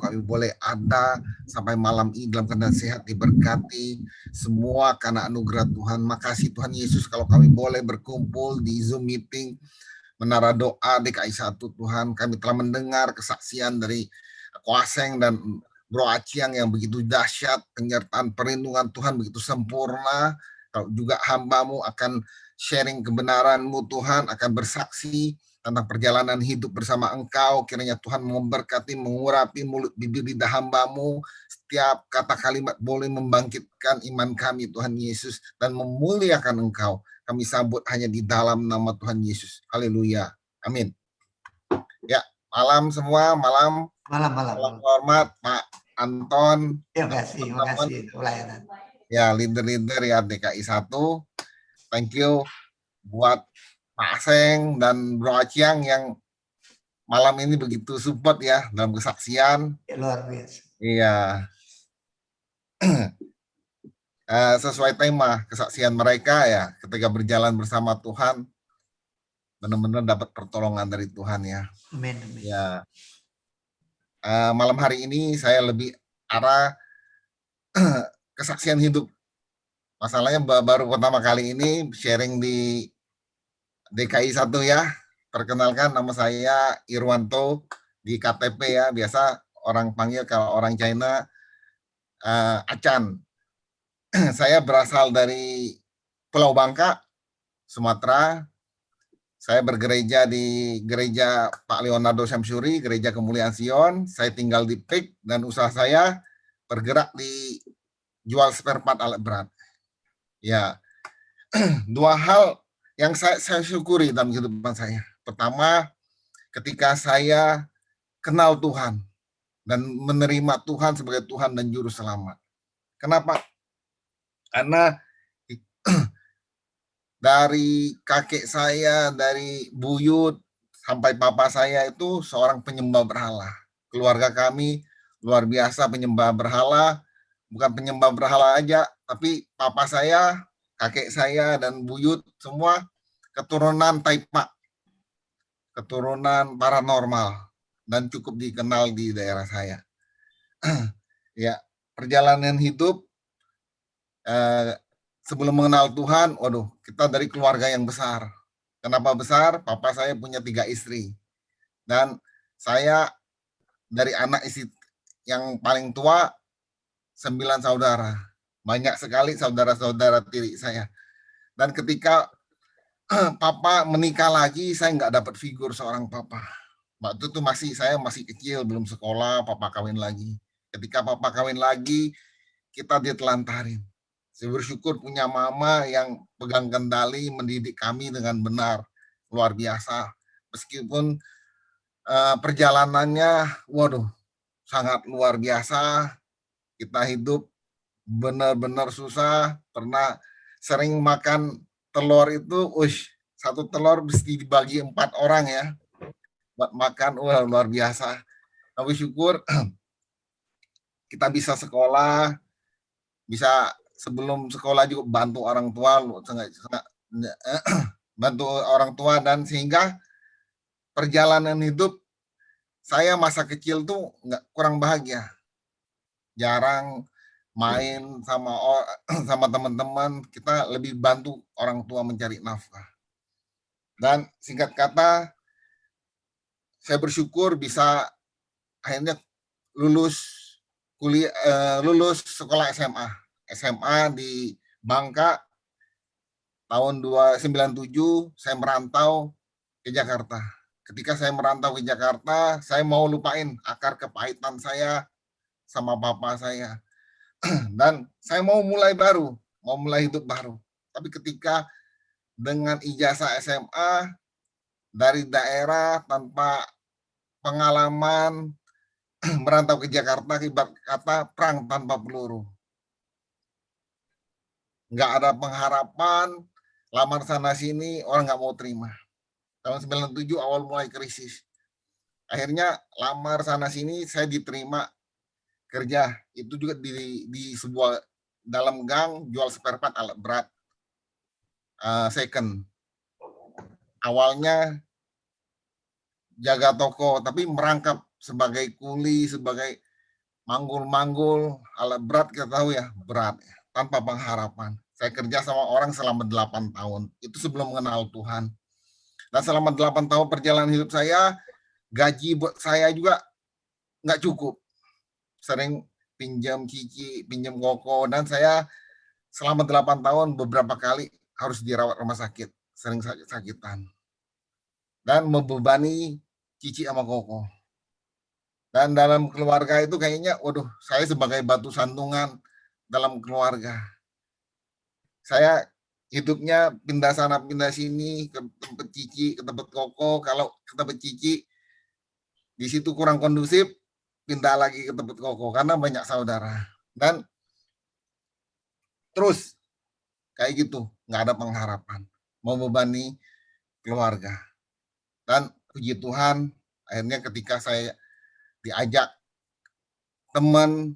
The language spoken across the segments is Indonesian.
kami boleh ada sampai malam ini dalam keadaan sehat, diberkati semua karena anugerah Tuhan. Makasih Tuhan Yesus kalau kami boleh berkumpul di Zoom meeting Menara Doa DKI 1 Tuhan. Kami telah mendengar kesaksian dari Koaseng dan Bro Aciang yang begitu dahsyat, penyertaan perlindungan Tuhan begitu sempurna. Kalau juga hamba-Mu akan sharing kebenaran-Mu Tuhan, akan bersaksi tentang perjalanan hidup bersama Engkau. Kiranya Tuhan memberkati, mengurapi mulut bibir lidah hamba-Mu. Setiap kata kalimat boleh membangkitkan iman kami Tuhan Yesus dan memuliakan Engkau. Kami sambut hanya di dalam nama Tuhan Yesus. Haleluya. Amin. Ya, malam semua, malam hormat Pak Anton. Terima kasih pelayanan. Ya, leader-leader ya DKI 1. Thank you buat Pak Aseng dan Bro Aciang yang malam ini begitu support ya dalam kesaksian. Luar biasa. Iya. Sesuai tema kesaksian mereka ya, ketika berjalan bersama Tuhan, benar-benar dapat pertolongan dari Tuhan ya. Amin. Ya. Malam hari ini saya lebih arah kesaksian hidup. Masalahnya baru pertama kali ini sharing di DKI 1 ya. Perkenalkan, nama saya Irwanto di KTP ya. Biasa orang panggil kalau orang China Acan. Saya berasal dari Pulau Bangka, Sumatera. Saya bergereja di gereja Pak Leonardo Syamsuri, Gereja Kemuliaan Sion. Saya tinggal di PIK dan usaha saya bergerak di jual spare part alat berat. Ya, dua hal yang saya syukuri dalam kehidupan saya. Pertama, ketika saya kenal Tuhan dan menerima Tuhan sebagai Tuhan dan Juru Selamat. Kenapa? Karena dari kakek saya, dari buyut sampai papa saya itu seorang penyembah berhala. Keluarga kami luar biasa penyembah berhala, bukan penyembah berhala aja, tapi papa saya, kakek saya, dan buyut semua keturunan Taipak, keturunan paranormal, dan cukup dikenal di daerah saya. Ya, perjalanan hidup sebelum mengenal Tuhan, waduh, kita dari keluarga yang besar. Kenapa besar? Papa saya punya 3 istri. Dan saya dari anak istri yang paling tua, 9 saudara. Banyak sekali saudara-saudara tiri saya. Dan ketika papa menikah lagi, saya nggak dapat figur seorang papa. Waktu itu saya masih kecil, belum sekolah, papa kawin lagi. Ketika papa kawin lagi, kita ditelantarin. Saya bersyukur punya mama yang pegang kendali mendidik kami dengan benar, luar biasa. Meskipun perjalanannya, waduh, sangat luar biasa. Kita hidup benar-benar susah. Pernah sering makan telur itu, satu telur mesti dibagi 4 orang ya. Buat makan, wah luar biasa. Tapi syukur kita bisa sekolah, bisa sebelum sekolah juga bantu orang tua, bantu orang tua, dan sehingga perjalanan hidup saya masa kecil tuh kurang bahagia, jarang main sama teman-teman, kita lebih bantu orang tua mencari nafkah. Dan singkat kata, saya bersyukur bisa akhirnya lulus sekolah SMA di Bangka. Tahun 1997 saya merantau ke Jakarta. Ketika saya merantau ke Jakarta, saya mau lupain akar kepahitan saya sama papa saya. Dan saya mau mulai baru, mau mulai hidup baru. Tapi ketika dengan ijazah SMA dari daerah tanpa pengalaman merantau ke Jakarta, ibarat kata perang tanpa peluru. Nggak ada pengharapan, lamar sana sini orang nggak mau terima. Tahun 97 awal mulai krisis. Akhirnya lamar sana sini, saya diterima kerja. Itu juga di sebuah dalam gang jual spare part alat berat second. Awalnya jaga toko, tapi merangkap sebagai kuli, sebagai manggul-manggul, alat berat kita tahu ya, berat, tanpa pengharapan. Saya kerja sama orang selama 8 tahun, itu sebelum mengenal Tuhan. Dan selama 8 tahun perjalanan hidup saya, gaji buat saya juga nggak cukup. Sering pinjam cici, pinjam koko, dan saya selama 8 tahun beberapa kali harus dirawat rumah sakit, sering sakit-sakitan. Dan membebani cici sama koko. Dan dalam keluarga itu kayaknya, waduh, saya sebagai batu sandungan dalam keluarga. Saya hidupnya pindah sana pindah sini, ke tempat cici, ke tempat koko. Kalau ke tempat cici di situ kurang kondusif, pindah lagi ke tempat koko karena banyak saudara. Dan terus kayak gitu, nggak ada pengharapan, membebani keluarga. Dan puji Tuhan, akhirnya ketika saya diajak teman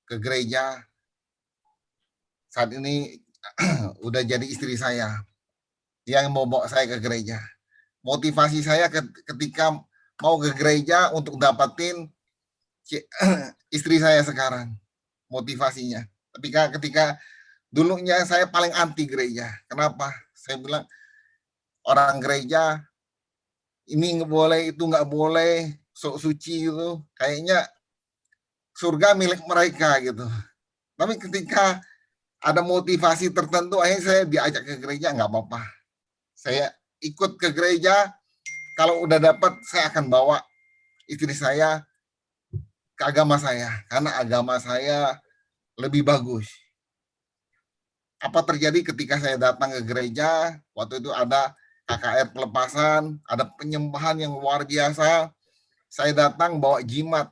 ke gereja, saat ini udah jadi istri saya yang mau bawa saya ke gereja. Motivasi saya ketika mau ke gereja untuk dapatin istri saya sekarang, motivasinya. Tapi ketika dulunya saya paling anti gereja. Kenapa? Saya bilang orang gereja ini nggak boleh, itu nggak boleh, sok suci gitu. Kayaknya surga milik mereka gitu. Tapi ketika ada motivasi tertentu, akhirnya saya diajak ke gereja, nggak apa-apa. Saya ikut ke gereja, kalau udah dapat saya akan bawa istri saya ke agama saya, karena agama saya lebih bagus. Apa terjadi ketika saya datang ke gereja, waktu itu ada KKR pelepasan, ada penyembahan yang luar biasa. Saya datang bawa jimat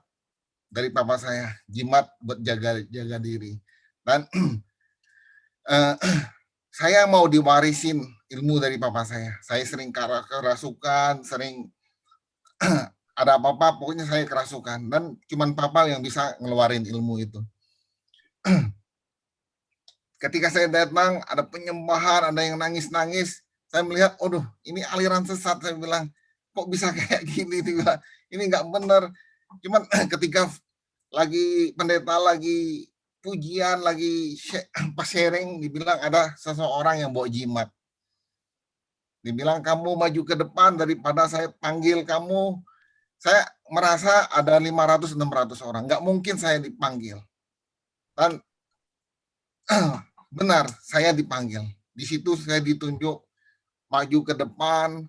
dari papa saya, jimat buat jaga diri. Dan saya mau diwarisin ilmu dari papa saya. Saya sering kerasukan, sering ada apa-apa, pokoknya saya kerasukan. Dan cuman papa yang bisa ngeluarin ilmu itu. Ketika saya datang, ada penyembahan, ada yang nangis-nangis. Saya melihat, aduh, ini aliran sesat. Saya bilang, kok bisa kayak gini? Ini nggak benar. Cuman ketika lagi pendeta lagi pujian, lagi pas sharing, dibilang ada seseorang yang bawa jimat. Dibilang kamu maju ke depan daripada saya panggil kamu. Saya merasa ada 500-600 orang. Nggak mungkin saya dipanggil. Dan benar, saya dipanggil. Di situ saya ditunjuk maju ke depan,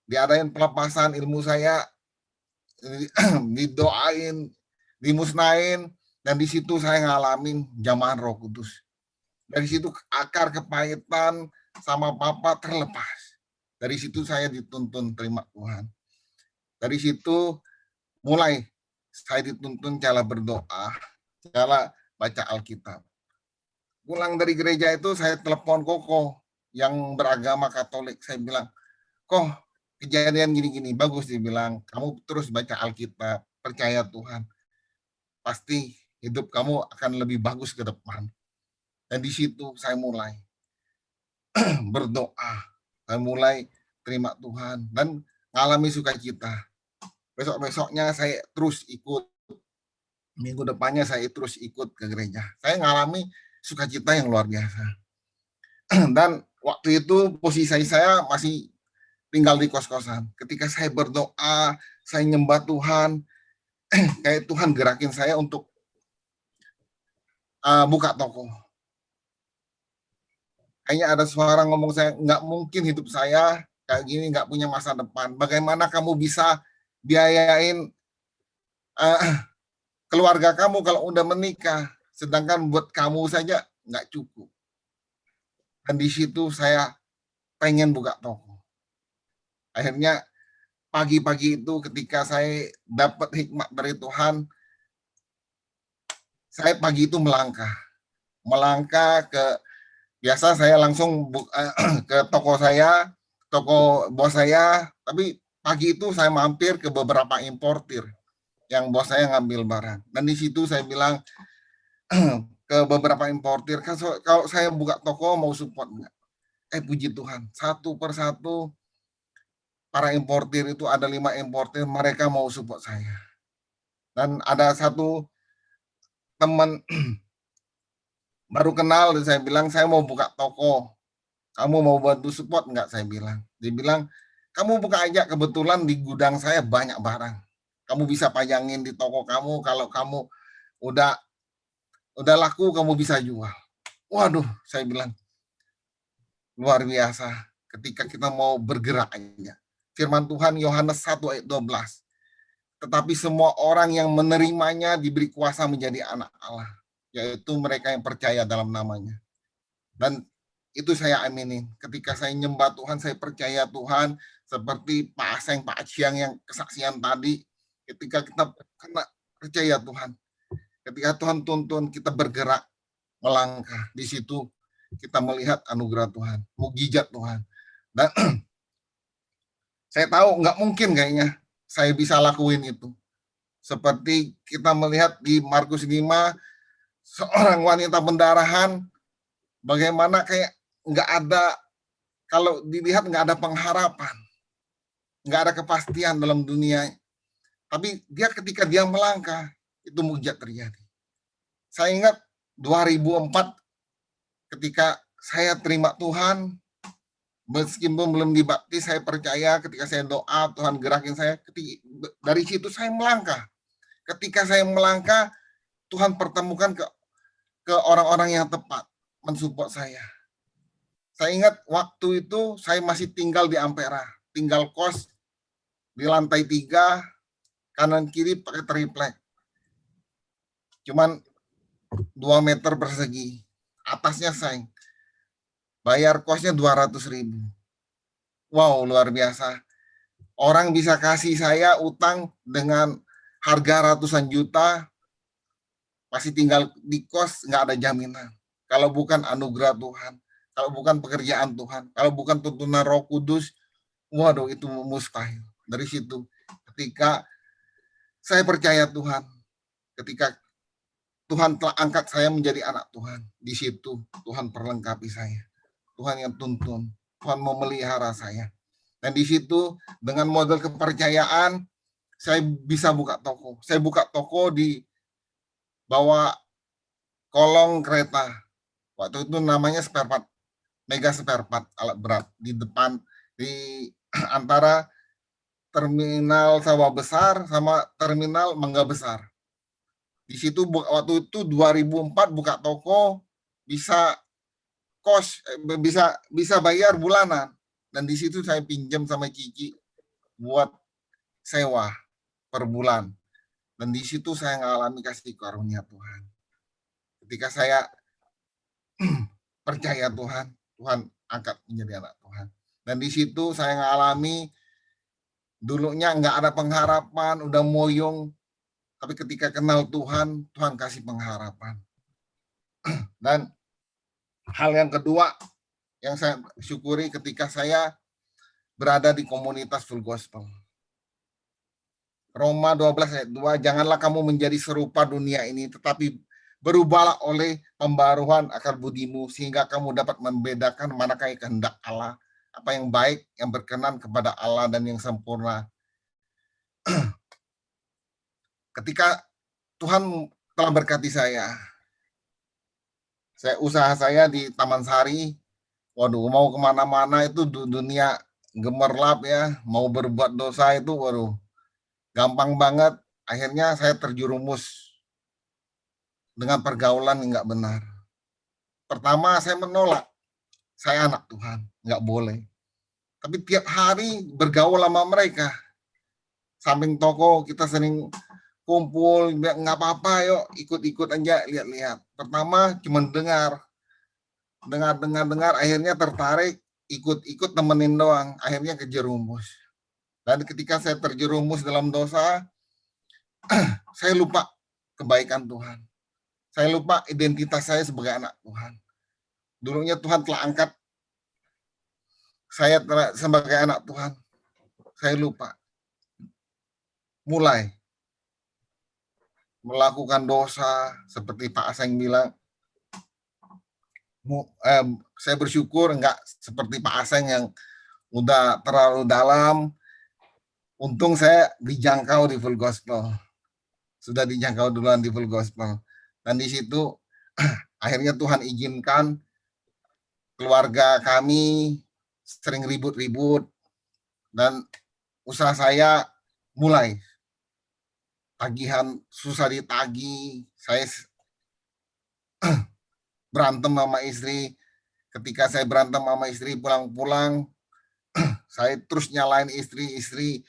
diadain pelepasan ilmu saya, didoain, dimusnahin, dan di situ saya ngalamin jamahan Roh Kudus. Dari situ akar kepahitan sama papa terlepas. Dari situ saya dituntun terima Tuhan. Dari situ mulai saya dituntun cara berdoa, cara baca Alkitab. Pulang dari gereja itu saya telepon Koko yang beragama Katolik. Saya bilang, kok kejadian gini-gini, bagus dibilang, kamu terus baca Alkitab, percaya Tuhan, pasti hidup kamu akan lebih bagus ke depan. Dan di situ saya mulai berdoa, saya mulai terima Tuhan, dan ngalami sukacita. Besok-besoknya saya terus ikut, minggu depannya saya terus ikut ke gereja. Saya ngalami sukacita yang luar biasa. Dan waktu itu posisi saya masih tinggal di kos-kosan. Ketika saya berdoa, saya nyembah Tuhan, kayak Tuhan gerakin saya untuk buka toko. Kayaknya ada suara ngomong saya, nggak mungkin hidup saya kayak gini, nggak punya masa depan. Bagaimana kamu bisa biayain keluarga kamu kalau udah menikah, sedangkan buat kamu saja nggak cukup. Dan di situ saya pengen buka toko. Akhirnya pagi-pagi itu ketika saya dapat hikmat dari Tuhan, saya pagi itu melangkah ke, biasa saya langsung ke toko saya, toko bos saya, tapi pagi itu saya mampir ke beberapa importir yang bos saya ngambil barang. Dan di situ saya bilang ke beberapa importir, kan kalau saya buka toko mau support nggak? Puji Tuhan, satu persatu para importir itu, ada 5 importir, mereka mau support saya. Dan ada satu teman baru kenal dan saya bilang, "Saya mau buka toko. Kamu mau bantu support nggak?" Saya bilang. Dia bilang, "Kamu buka aja, kebetulan di gudang saya banyak barang. Kamu bisa pajangin di toko kamu, kalau kamu udah laku kamu bisa jual." Waduh, saya bilang, luar biasa ketika kita mau bergerak aja. Firman Tuhan Yohanes 1 ayat 12. Tetapi semua orang yang menerimanya diberi kuasa menjadi anak Allah, yaitu mereka yang percaya dalam namanya. Dan itu saya aminin. Ketika saya nyembah Tuhan, saya percaya Tuhan, seperti Pak Aseng, Pak Aciang yang kesaksian tadi, ketika kita kena percaya Tuhan, ketika Tuhan tuntun kita bergerak, melangkah, di situ kita melihat anugerah Tuhan, mukjizat Tuhan. Dan saya tahu nggak mungkin kayaknya saya bisa lakuin itu. Seperti kita melihat di Markus 5, seorang wanita pendarahan, bagaimana kayak nggak ada, kalau dilihat nggak ada pengharapan, nggak ada kepastian dalam dunia. Tapi dia ketika dia melangkah, itu mujizat terjadi. Saya ingat 2004 ketika saya terima Tuhan, meskipun belum dibaptis, saya percaya ketika saya doa, Tuhan gerakin saya, dari situ saya melangkah. Ketika saya melangkah, Tuhan pertemukan ke orang-orang yang tepat, mensupport saya. Saya ingat waktu itu saya masih tinggal di Ampera, tinggal kos di lantai 3, kanan kiri pakai triplek. Cuman 2 meter persegi. Atasnya sayang. Bayar kosnya 200.000. Wow, luar biasa. Orang bisa kasih saya utang dengan harga ratusan juta, masih tinggal di kos, nggak ada jaminan. Kalau bukan anugerah Tuhan, kalau bukan pekerjaan Tuhan, kalau bukan tuntunan Roh Kudus, waduh, itu mustahil. Dari situ, ketika saya percaya Tuhan, ketika Tuhan telah angkat saya menjadi anak Tuhan, di situ Tuhan perlengkapi saya. Tuhan yang tuntun, Tuhan memelihara saya. Dan di situ dengan modal kepercayaan, saya bisa buka toko. Saya buka toko di bawah kolong kereta. Waktu itu namanya spare part, Mega Spare Part alat berat, di depan, di antara terminal Sawah Besar sama terminal Mangga Besar. Di situ waktu itu 2004 buka toko, bisa kos, bisa bayar bulanan. Dan di situ saya pinjam sama Cici buat sewa per bulan. Dan di situ saya mengalami kasih karunia Tuhan. Ketika saya percaya Tuhan, Tuhan angkat menjadi anak Tuhan. Dan di situ saya mengalami, dulunya nggak ada pengharapan, udah moyong, tapi ketika kenal Tuhan, Tuhan kasih pengharapan. Dan hal yang kedua yang saya syukuri ketika saya berada di komunitas Full Gospel. Roma 12 ayat 2, janganlah kamu menjadi serupa dunia ini, tetapi berubahlah oleh pembaruan akal budimu, sehingga kamu dapat membedakan manakah kehendak Allah, apa yang baik, yang berkenan kepada Allah, dan yang sempurna. Ketika Tuhan telah berkati saya usaha saya di Taman Sari, waduh, mau kemana-mana itu dunia gemerlap ya, mau berbuat dosa itu, waduh, gampang banget. Akhirnya saya terjerumus dengan pergaulan yang nggak benar. Pertama saya menolak, saya anak Tuhan, nggak boleh. Tapi tiap hari bergaul sama mereka. Samping toko kita sering kumpul, nggak apa-apa, yuk ikut-ikut aja, lihat-lihat. Pertama cuma dengar, akhirnya tertarik, ikut-ikut temenin doang, akhirnya kejerumus. Dan ketika saya terjerumus dalam dosa, saya lupa kebaikan Tuhan. Saya lupa identitas saya sebagai anak Tuhan. Dulunya Tuhan telah angkat saya sebagai anak Tuhan. Saya lupa. Mulai melakukan dosa, seperti Pak Aseng bilang, saya bersyukur enggak seperti Pak Aseng yang udah terlalu dalam. Untung saya dijangkau di Full Gospel. Sudah dijangkau duluan di Full Gospel. Dan di situ akhirnya Tuhan izinkan keluarga kami sering ribut-ribut dan usaha saya mulai tagihan susah ditagih, saya berantem sama istri. Ketika saya berantem sama istri pulang-pulang, saya terus nyalain istri.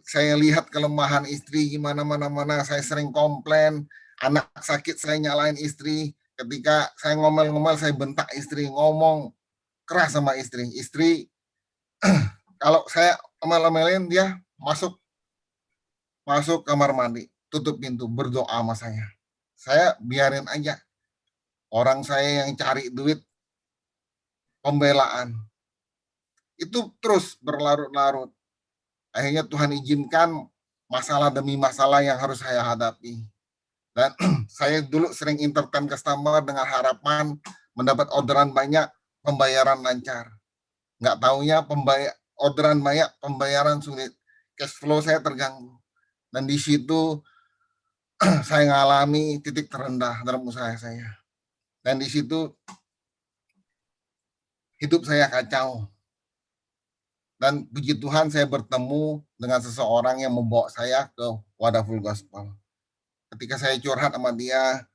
Saya lihat kelemahan istri gimana mana-mana, saya sering komplain, anak sakit saya nyalain istri. Ketika saya ngomel-ngomel, saya bentak istri, ngomong keras sama istri. Istri kalau saya omel-omelin dia masuk masuk kamar mandi, tutup pintu, berdoa sama saya. Saya biarin aja. Orang saya yang cari duit, pembelaan. Itu terus berlarut-larut. Akhirnya Tuhan izinkan masalah demi masalah yang harus saya hadapi. Dan saya dulu sering entertain customer dengan harapan mendapat orderan banyak, pembayaran lancar. Nggak taunya orderan banyak, pembayaran sulit. Cash flow saya terganggu. Dan di situ saya mengalami titik terendah dalam usaha saya. Dan di situ hidup saya kacau. Dan puji Tuhan saya bertemu dengan seseorang yang membawa saya ke wadah full gospel. Ketika saya curhat sama dia,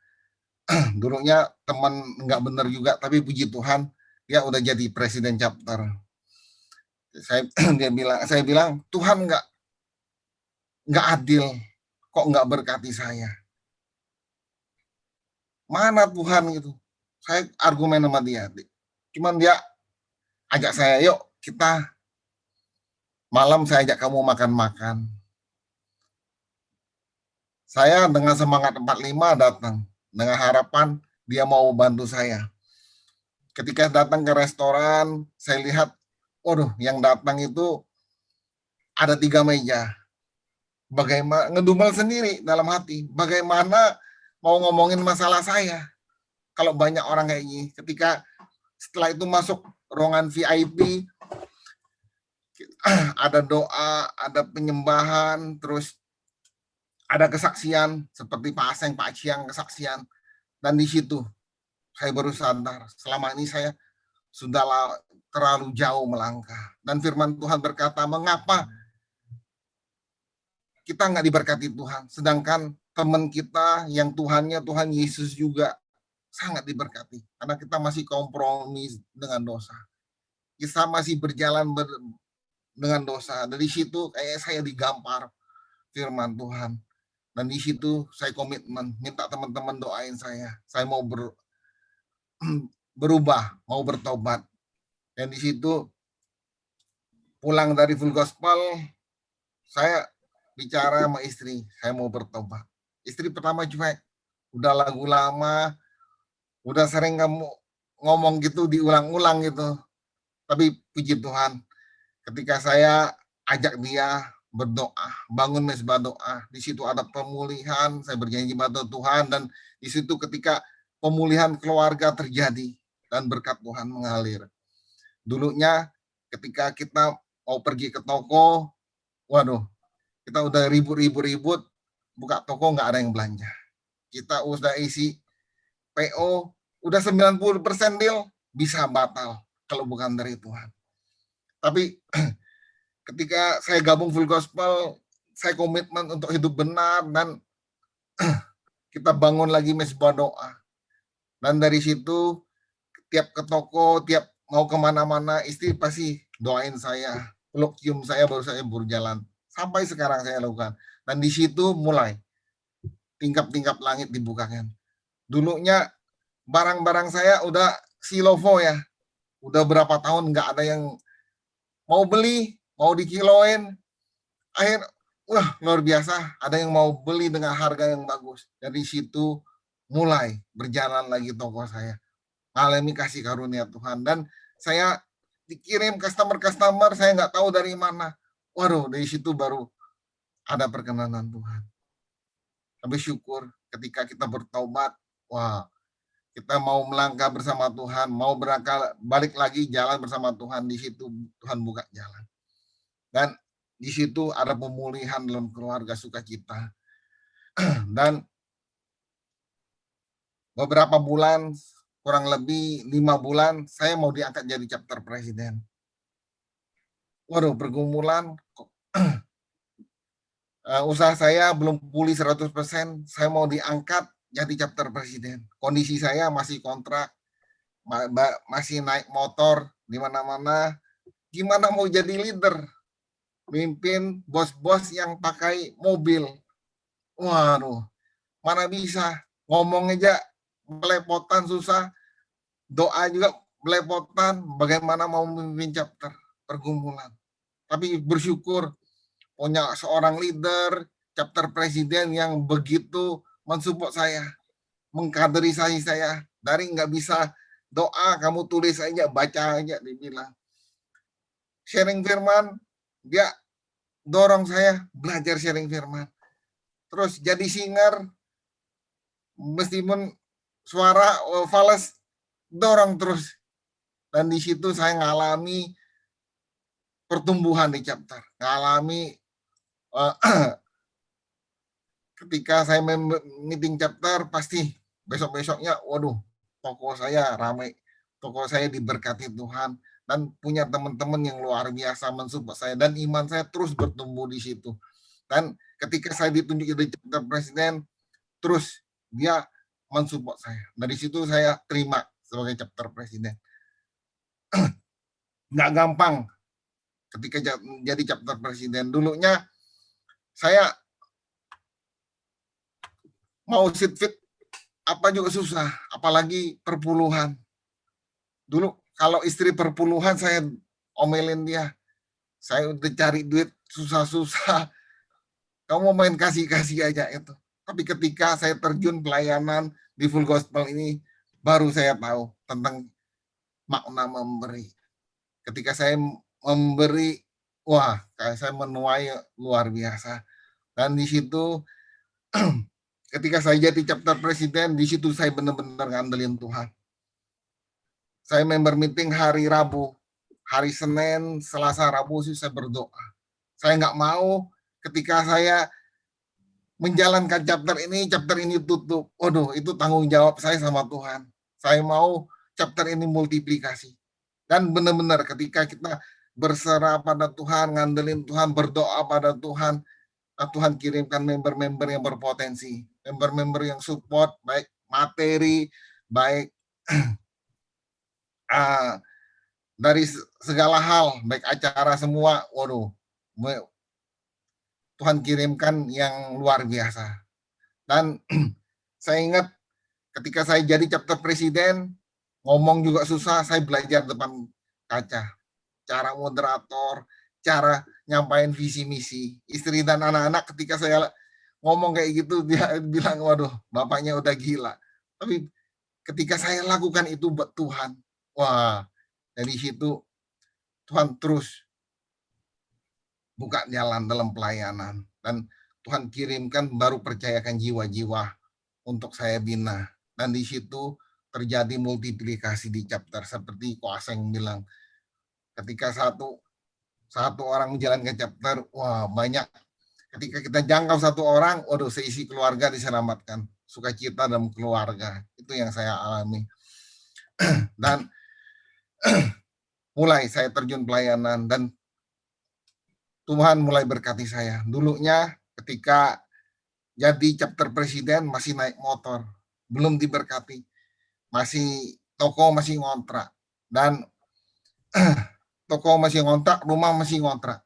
dulunya teman nggak benar juga, tapi puji Tuhan dia udah jadi presiden chapter. Saya bilang Tuhan nggak adil, kok nggak berkati saya. Mana Tuhan gitu? Saya argumen sama dia. Cuman dia ajak saya, yuk kita malam saya ajak kamu makan-makan. Saya dengan semangat 45 datang dengan harapan dia mau bantu saya. Ketika datang ke restoran, saya lihat, waduh, yang datang itu ada 3 meja. Bagaimana ngedumel sendiri dalam hati, bagaimana mau ngomongin masalah saya kalau banyak orang kayak gini. Ketika setelah itu masuk ruangan VIP, ada doa, ada penyembahan, terus ada kesaksian seperti Pak Aseng, Pak Ciang kesaksian. Dan di situ saya baru sadar selama ini saya sudah terlalu jauh melangkah. Dan firman Tuhan berkata, mengapa kita nggak diberkati Tuhan, sedangkan teman kita yang Tuhannya Tuhan Yesus juga sangat diberkati, karena kita masih kompromi dengan dosa, kita masih berjalan dengan dosa. Dari situ kayak saya digampar firman Tuhan, dan di situ saya komitmen minta teman-teman doain saya mau berubah, mau bertobat. Dan di situ pulang dari full gospel, saya bicara sama istri, saya mau bertobat. Istri pertama cuek, udah lagu lama, udah sering kamu ngomong gitu diulang-ulang gitu. Tapi puji Tuhan, ketika saya ajak dia berdoa, bangun mesbah doa, di situ ada pemulihan, saya berjanji pada Tuhan, dan di situ ketika pemulihan keluarga terjadi dan berkat Tuhan mengalir. Dulunya ketika kita mau pergi ke toko, waduh, kita udah ribut, buka toko nggak ada yang belanja. Kita udah isi PO, udah 90% deal, bisa batal kalau bukan dari Tuhan. Tapi ketika saya gabung full gospel, saya komitmen untuk hidup benar dan kita bangun lagi mesbah doa. Dan dari situ tiap ke toko, tiap mau kemana-mana, istri pasti doain saya, peluk cium saya baru saya berjalan. Sampai sekarang saya lakukan. Dan di situ mulai tingkap-tingkap langit dibukakan. Dulunya barang-barang saya udah silovo ya. Udah berapa tahun nggak ada yang mau beli, mau dikiloin. Wah luar biasa, ada yang mau beli dengan harga yang bagus. Dari situ mulai berjalan lagi toko saya. Mengalami kasih karunia Tuhan. Dan saya dikirim customer, saya nggak tahu dari mana. Waduh, dari situ baru ada perkenanan Tuhan. Tapi syukur ketika kita bertobat, wah, kita mau melangkah bersama Tuhan, mau berangkat balik lagi jalan bersama Tuhan, di situ Tuhan buka jalan. Dan di situ ada pemulihan dalam keluarga sukacita. Dan beberapa bulan, kurang lebih 5 bulan, saya mau diangkat jadi chapter presiden. Waduh, pergumulan, usaha saya belum pulih 100%, saya mau diangkat jadi chapter presiden. Kondisi saya masih kontrak, masih naik motor di mana-mana. Gimana mau jadi leader? Mimpin bos-bos yang pakai mobil. Waduh, mana bisa. Ngomong aja belepotan susah, doa juga belepotan, bagaimana mau memimpin chapter, pergumulan. Tapi bersyukur punya seorang leader, chapter presiden yang begitu mensupport saya, mengkaderisasi saya. Dari nggak bisa doa, kamu tulis aja, baca aja, dibilang. Sharing firman, dia dorong saya belajar sharing firman. Terus jadi singer, meskipun suara fals, dorong terus. Dan di situ saya ngalami pertumbuhan di chapter, ngalami ketika saya meeting chapter pasti besok-besoknya, waduh, toko saya ramai, toko saya diberkati Tuhan dan punya teman-teman yang luar biasa mensupport saya dan iman saya terus bertumbuh di situ. Dan ketika saya ditunjuk jadi chapter presiden, terus dia mensupport saya. Dari situ saya terima sebagai chapter presiden. Nggak gampang ketika jadi chapter presiden. Dulunya saya mau sit fit apa juga susah, apalagi perpuluhan. Dulu kalau istri perpuluhan saya omelin dia, saya udah cari duit susah-susah, kamu main kasih-kasih aja itu. Tapi ketika saya terjun pelayanan di Full Gospel ini, baru saya tahu tentang makna memberi. Ketika saya memberi, wah, kayak saya menuai luar biasa. Dan di situ ketika saya jadi chapter presiden, di situ saya benar-benar ngandelin Tuhan. Saya member meeting hari Rabu, hari Senin, Selasa, Rabu sih saya berdoa. Saya nggak mau ketika saya menjalankan chapter ini tutup. Waduh, itu tanggung jawab saya sama Tuhan. Saya mau chapter ini multiplikasi. Dan benar-benar ketika kita berserah pada Tuhan, ngandelin Tuhan, berdoa pada Tuhan, Tuhan kirimkan member-member yang berpotensi, member-member yang support, baik materi, baik dari segala hal, baik acara semua, waduh, Tuhan kirimkan yang luar biasa. Dan saya ingat ketika saya jadi chapter presiden, ngomong juga susah, saya belajar depan kaca. Cara moderator, cara nyampain visi misi. Istri dan anak-anak ketika saya ngomong kayak gitu, dia bilang, waduh, bapaknya udah gila. Tapi ketika saya lakukan itu buat Tuhan, wah, dari situ Tuhan terus buka jalan dalam pelayanan. Dan Tuhan kirimkan baru percayakan jiwa-jiwa untuk saya bina. Dan di situ terjadi multiplikasi di chapter seperti Ko Aseng bilang. Ketika satu orang menjalankan chapter, wah banyak. Ketika kita jangkau satu orang, waduh seisi keluarga diselamatkan. Sukacita dalam keluarga. Itu yang saya alami. Dan mulai saya terjun pelayanan dan Tuhan mulai berkati saya. Dulunya ketika jadi chapter presiden masih naik motor, belum diberkati, masih toko masih ngontrak dan toko masih ngontrak, rumah masih ngontrak.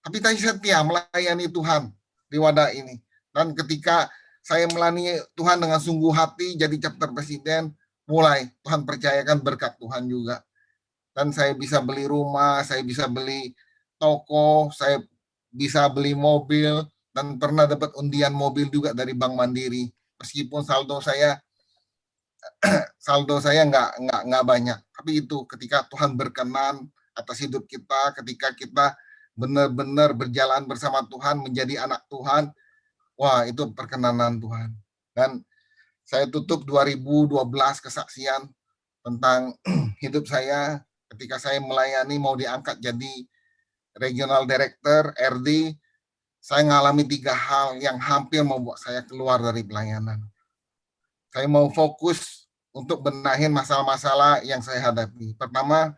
Tapi saya setia melayani Tuhan di wadah ini. Dan ketika saya melayani Tuhan dengan sungguh hati jadi chapter presiden, mulai Tuhan percayakan berkat Tuhan juga. Dan saya bisa beli rumah, saya bisa beli toko, saya bisa beli mobil, dan pernah dapat undian mobil juga dari Bank Mandiri. Meskipun saldo saya nggak banyak, tapi itu ketika Tuhan berkenan atas hidup kita, ketika kita benar-benar berjalan bersama Tuhan, menjadi anak Tuhan, wah itu perkenanan Tuhan. Dan saya tutup 2012 kesaksian tentang hidup saya ketika saya melayani mau diangkat jadi regional director RD, saya mengalami 3 hal yang hampir membuat saya keluar dari pelayanan. saya mau fokus untuk benahin masalah-masalah yang saya hadapi. Pertama,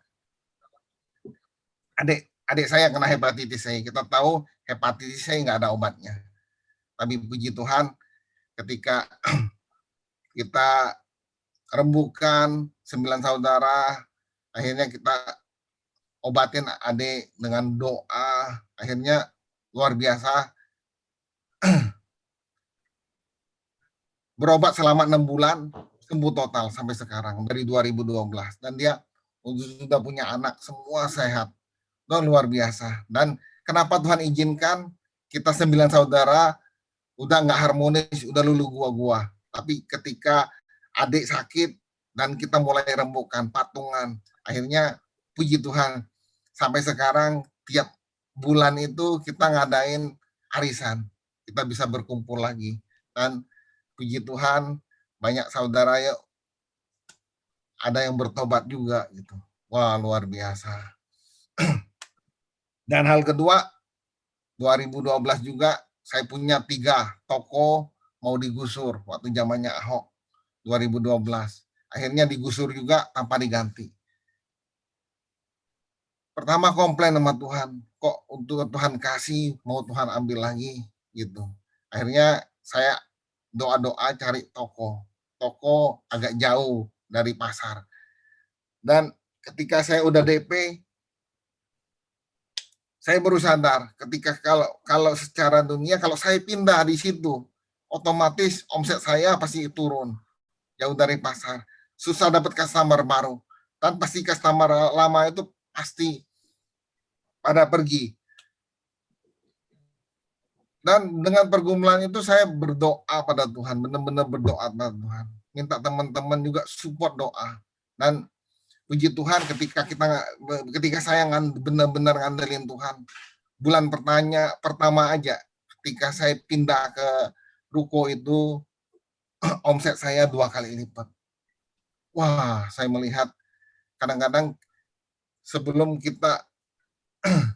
adik saya kena hepatitis C. Kita tahu hepatitis C nggak ada obatnya. Tapi puji Tuhan, ketika kita rembukan 9 saudara, akhirnya kita obatin adik dengan doa, akhirnya luar biasa, berobat selama 6 bulan, sembuh total sampai sekarang dari 2012, dan dia sudah punya anak, semua sehat. Itu luar biasa. Dan kenapa Tuhan izinkan kita 9 saudara udah nggak harmonis, udah lulu gua-gua. Tapi ketika adik sakit dan kita mulai rembukan, patungan, akhirnya puji Tuhan sampai sekarang tiap bulan itu kita ngadain arisan. Kita bisa berkumpul lagi. Dan puji Tuhan banyak saudara ya ada yang bertobat juga gitu. Wah, luar biasa. Dan hal kedua, 2012 juga saya punya 3 toko mau digusur waktu zamannya Ahok 2012. Akhirnya digusur juga tanpa diganti. Pertama komplain sama Tuhan, kok untuk Tuhan kasih mau Tuhan ambil lagi gitu. Akhirnya saya doa-doa cari toko. Toko agak jauh dari pasar. Dan ketika saya udah DP, saya baru sadar ketika kalau secara dunia kalau saya pindah di situ, otomatis omset saya pasti turun jauh dari pasar, susah dapat customer baru, dan pasti customer lama itu pasti pada pergi. Dan dengan pergumulan itu saya berdoa pada Tuhan, benar-benar berdoa pada Tuhan, minta teman-teman juga support doa. Dan puji Tuhan ketika saya benar-benar ngandelin Tuhan, bulan pertama aja ketika saya pindah ke ruko itu omset saya 2 kali lipat. Wah, saya melihat kadang-kadang sebelum kita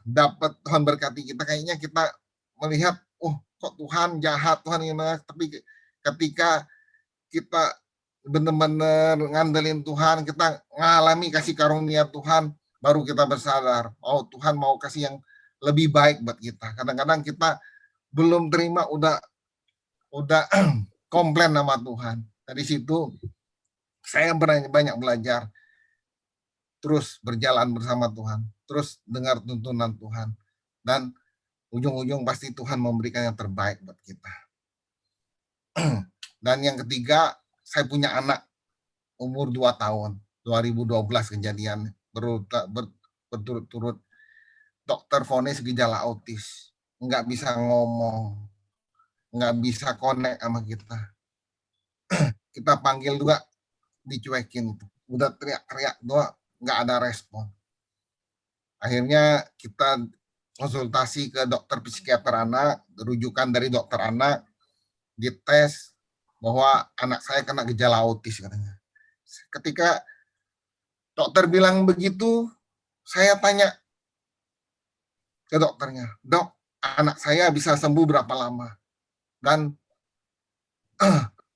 dapat Tuhan berkati kita, kayaknya kita melihat, oh kok Tuhan jahat, Tuhan gimana, tapi ketika kita benar-benar ngandelin Tuhan, kita ngalami kasih karunia Tuhan, baru kita bersadar, oh Tuhan mau kasih yang lebih baik buat kita. Kadang-kadang kita belum terima udah komplain sama Tuhan. Dari situ saya banyak belajar, terus berjalan bersama Tuhan, terus dengar tuntunan Tuhan, dan ujung-ujung pasti Tuhan memberikan yang terbaik buat kita. Dan yang ketiga, saya punya anak umur 2 tahun, 2012 kejadian berturut-turut dokter vonis gejala autis, nggak bisa ngomong, nggak bisa connect sama kita. Kita panggil juga dicuekin, udah teriak-teriak doang, nggak ada respon. Akhirnya kita konsultasi ke dokter psikiater anak, rujukan dari dokter anak, dites bahwa anak saya kena gejala autis katanya. Ketika dokter bilang begitu, saya tanya ke dokternya, dok, anak saya bisa sembuh berapa lama? Dan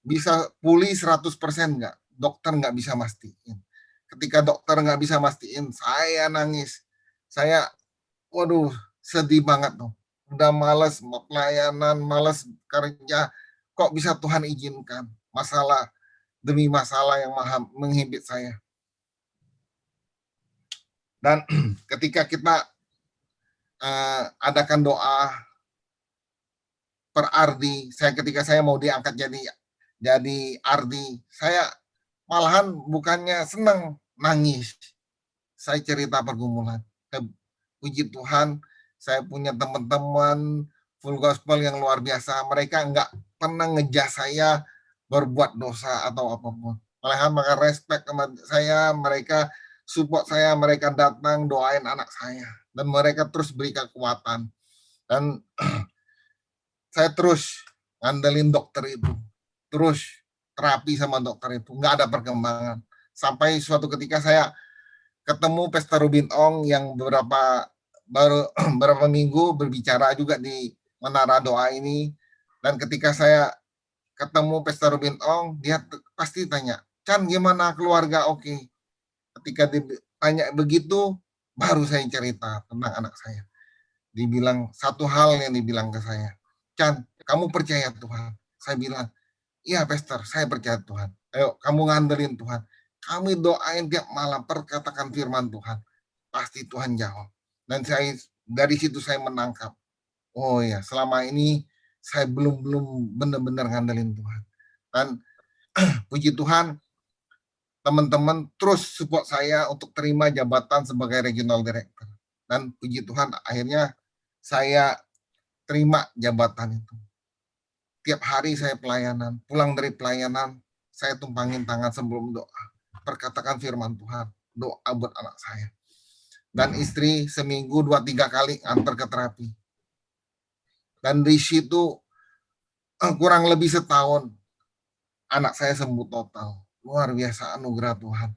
bisa pulih 100% nggak? Dokter nggak bisa mastiin. Ketika dokter nggak bisa mastiin, saya nangis. Saya, waduh, sedih banget tuh. Udah males pelayanan, males kerja. Kok bisa Tuhan izinkan masalah demi masalah yang menghimpit saya. Dan ketika kita adakan doa per Ardi, ketika saya mau diangkat jadi Ardi, saya malahan bukannya senang, nangis. Saya cerita pergumulan. Puji Tuhan, saya punya teman-teman full gospel yang luar biasa. Mereka nggak pernah ngejas saya berbuat dosa atau apapun. Malahan mereka respect sama saya, mereka support saya, mereka datang doain anak saya. Dan mereka terus beri kekuatan. Dan saya terus ngandelin dokter itu. Terus terapi sama dokter itu. Nggak ada perkembangan. Sampai suatu ketika saya ketemu Pastor Rubin Ong yang beberapa minggu berbicara juga di Menara Doa ini, dan ketika saya ketemu pesta Rubin Ong, dia pasti tanya, Chan gimana keluarga oke? Ketika ditanya begitu, baru saya cerita tentang anak saya. Dibilang satu hal yang dibilang ke saya, Chan, kamu percaya Tuhan? Saya bilang, iya Pastor, saya percaya Tuhan. Ayo, kamu ngandelin Tuhan. Kami doain tiap malam, perkatakan firman Tuhan. Pasti Tuhan jawab. Dan saya dari situ saya menangkap, oh ya, selama ini saya belum benar-benar ngandelin Tuhan. Dan puji Tuhan, teman-teman terus support saya untuk terima jabatan sebagai regional director. Dan puji Tuhan, akhirnya saya terima jabatan itu. Tiap hari saya pelayanan, pulang dari pelayanan, saya tumpangin tangan sebelum doa. Perkatakan firman Tuhan, doa buat anak saya. Dan istri seminggu 2-3 kali antar ke terapi. Dan di situ kurang lebih setahun, anak saya sembuh total. Luar biasa anugerah Tuhan.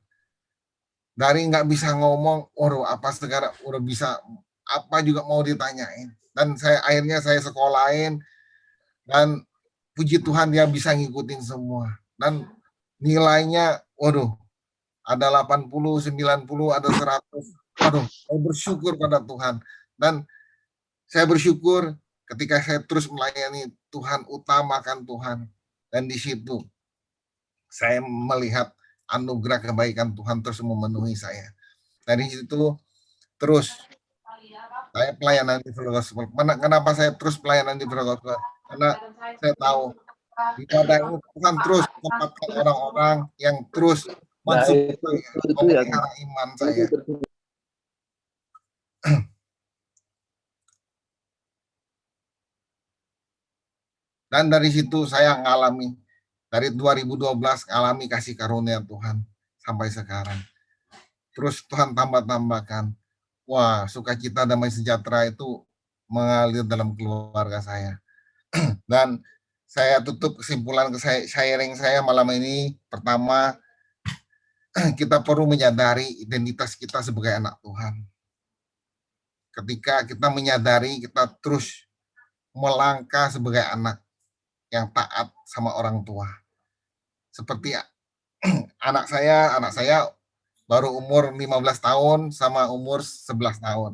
Dari nggak bisa ngomong, waduh apa sekarang udah bisa, apa juga mau ditanyain. Dan akhirnya saya sekolahin, dan puji Tuhan dia bisa ngikutin semua. Dan nilainya, waduh, ada 80, 90, ada 100. Waduh, saya bersyukur pada Tuhan. Dan saya bersyukur ketika saya terus melayani Tuhan, utamakan Tuhan. Dan di situ saya melihat anugerah kebaikan Tuhan terus memenuhi saya. Dari situ terus saya pelayanan di Full Gospel. Kenapa saya terus pelayanan di Full Gospel? Karena saya tahu di wadah ini Tuhan terus menempatkan orang-orang yang terus mensupport saya, memelihara iman saya. Dan dari situ saya ngalami, dari 2012 ngalami kasih karunia Tuhan sampai sekarang. Terus Tuhan tambah-tambahkan, wah sukacita damai sejahtera itu mengalir dalam keluarga saya. Dan saya tutup kesimpulan sharing saya malam ini. Pertama, kita perlu menyadari identitas kita sebagai anak Tuhan. Ketika kita menyadari, kita terus melangkah sebagai anak yang taat sama orang tua. Seperti anak saya baru umur 15 tahun sama umur 11 tahun.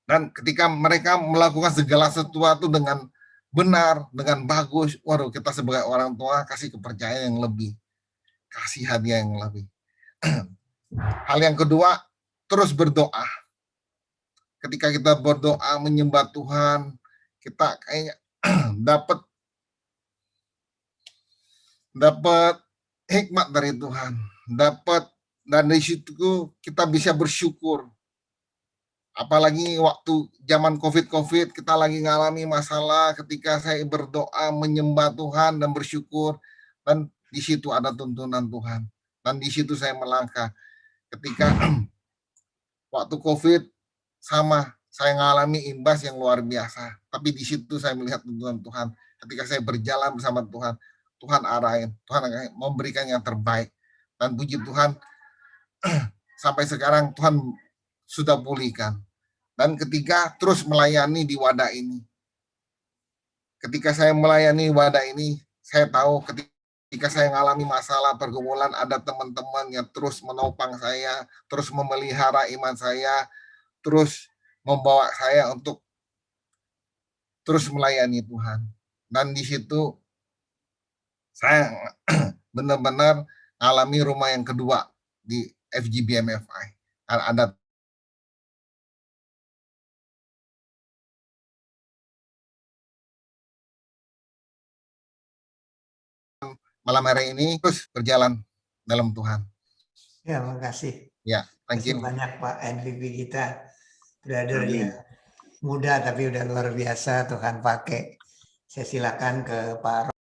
Dan ketika mereka melakukan segala sesuatu dengan benar, dengan bagus, waduh kita sebagai orang tua kasih kepercayaan yang lebih, kasih hadiah yang lebih. Hal yang kedua, terus berdoa. Ketika kita berdoa menyembah Tuhan, kita kayaknya dapat hikmat dari Tuhan, dan dari situ kita bisa bersyukur. Apalagi waktu zaman COVID kita lagi ngalami masalah, ketika saya berdoa menyembah Tuhan dan bersyukur, dan di situ ada tuntunan Tuhan, dan di situ saya melangkah. Ketika waktu COVID sama, saya ngalami imbas yang luar biasa, tapi di situ saya melihat tuntunan Tuhan. Ketika saya berjalan bersama Tuhan, Tuhan arahin, Tuhan akan memberikan yang terbaik. Dan puji Tuhan, sampai sekarang Tuhan sudah pulihkan. Dan ketiga, terus melayani di wadah ini. Ketika saya melayani wadah ini, saya tahu ketika saya mengalami masalah pergumulan, ada teman-teman yang terus menopang saya, terus memelihara iman saya, terus membawa saya untuk terus melayani Tuhan. Dan di situ saya benar-benar alami rumah yang kedua di FGBMFI. Ada malam hari ini terus berjalan dalam Tuhan. Ya, makasih. Ya, thank you. Banyak Pak NPB kita, brother ya. Muda tapi udah luar biasa Tuhan pakai. Saya silakan ke Pak